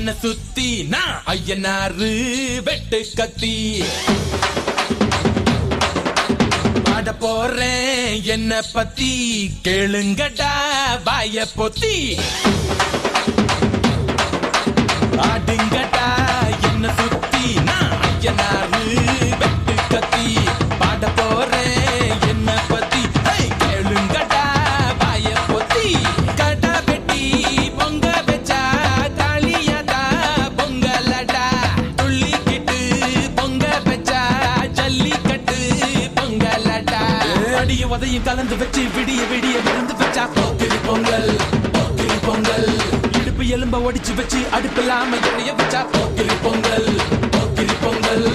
என்ன சுத்தி நான் ஐயனாரு வெட்டு கத்தி பாட போறேன் என்ன பத்தி கேளுங்கடா வாய பொத்தி ஆடுங்கடா என்ன சுத்தி நான் ஐயனாரு வெட்டு கத்தி பாட போறேன் என்ன பத்தி கேளுங்கடா வாய பொத்தி கடா வெட்டி பொங்க வச்சா தாலியாதா பொங்கலடா துள்ளிக்கிட்டு பொங்க வச்சா ஜல்லிக்கட்டு பொங்கலடா அடிய உதையும் கலந்து வச்சு விடிய விடிய விழுந்து வச்சா போக்கிரி பொங்கல் போக்கிரி பொங்கல் இடுப்பு எலும்ப ஒடிச்சு வச்சு அடுப்பில்லாம எடைய வச்சா போக்கிரி பொங்கல் போக்கிரி பொங்கல்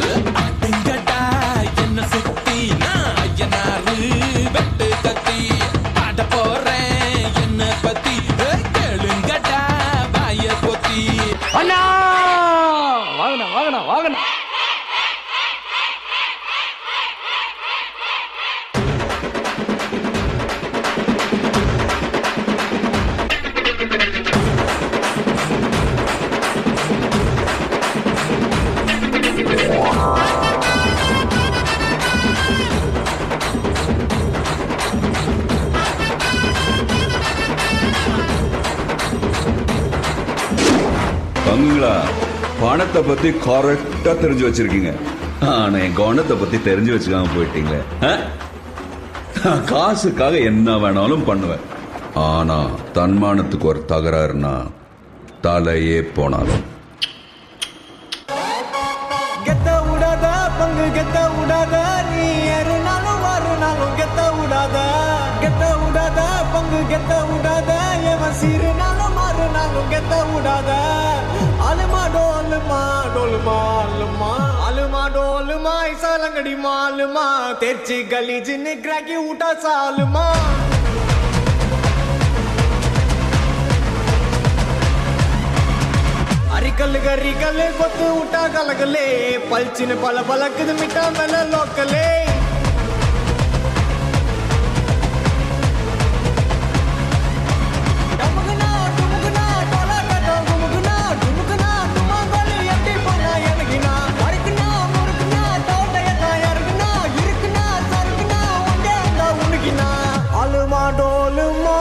ஆட்டுங்கடா என்ன சுத்தி நான் ஐயனாரு வெட்டு கத்தி பாட போறேன் என்ன பத்தி கேளுங்கடா வாய பொத்தி அண்ணா வாங்கண்ணா வாங்கண்ணா வாங்கண்ணா பங்களா பணத்தை பத்தி கரெக்டா தெரிஞ்சு வச்சிருக்கீங்க. ஆனா என் கவனத்தை பத்தி தெரிஞ்சு வச்சுக்காம போயிட்டீங்களே. காசுக்காக என்ன வேணாலும் பண்ணுவேன். ஆனா தன்மானத்துக்கு ஒரு தகராறுனா தலையே போனாலும் கெத்த விடாத பங்கு கெத்த விடாத நீ ஏறுனாலும் மாறுனாலும் கெத்த விடாத கெத்த விடாத பங்கு கெத்த விடாத எவன் சீருனாலும் மாறுனாலும் கெத்த விடாத அலுமா டோலுமா டோலுமா அலுமா அலுமா டோலுமா இசாலங்கடி மாலுமா தேர்ச்சி கலீஜின்னு கிராக்கி விட்டா சாலுமா அரிக்கல்லு கரிக்கல்லு கொத்து விட்டா கலகலே பல்ச்சின்னு பல பலக்குது மிட்டா மேல லோக்கலே அலுமா டோலுமா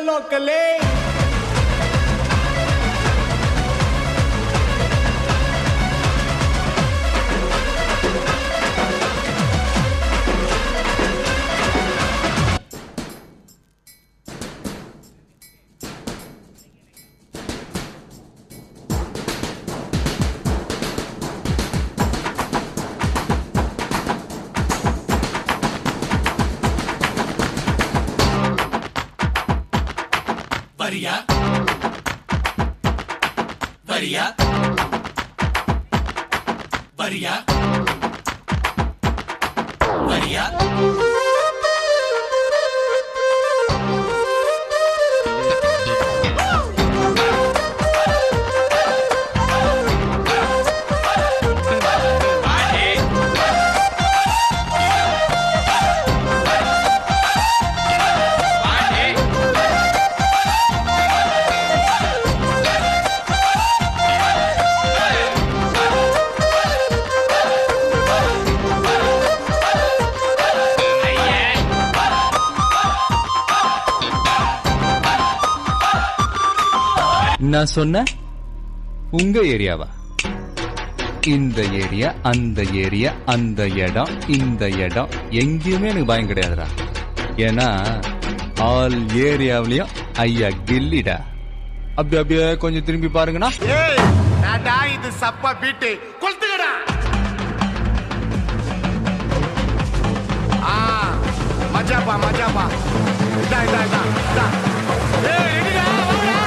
லோக்கலே வரியா வரியா வரியா வரியா நான் சொன்ன உங்க ஏரியாவா? இந்த ஏரியா அந்த ஏரியா அந்த இடம் இந்த இடம் எங்கேயுமே எனக்கு பயம் கிடையாதுடா. ஏன்னா ஆல் ஏரியாவிலயும் ஐயா கில்லிடா. அப்படி அப்படியே கொஞ்சம் திரும்பி பாருங்கண்ணா. இது சப்பா பீட்டு கொளுத்துக்கடா. மஜாப்பா மஜாப்பா. இதா இதா இதா இதா. ஏய் ரெடிடா வாடா.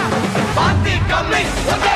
பாத்தி கம்மி. ஓகே.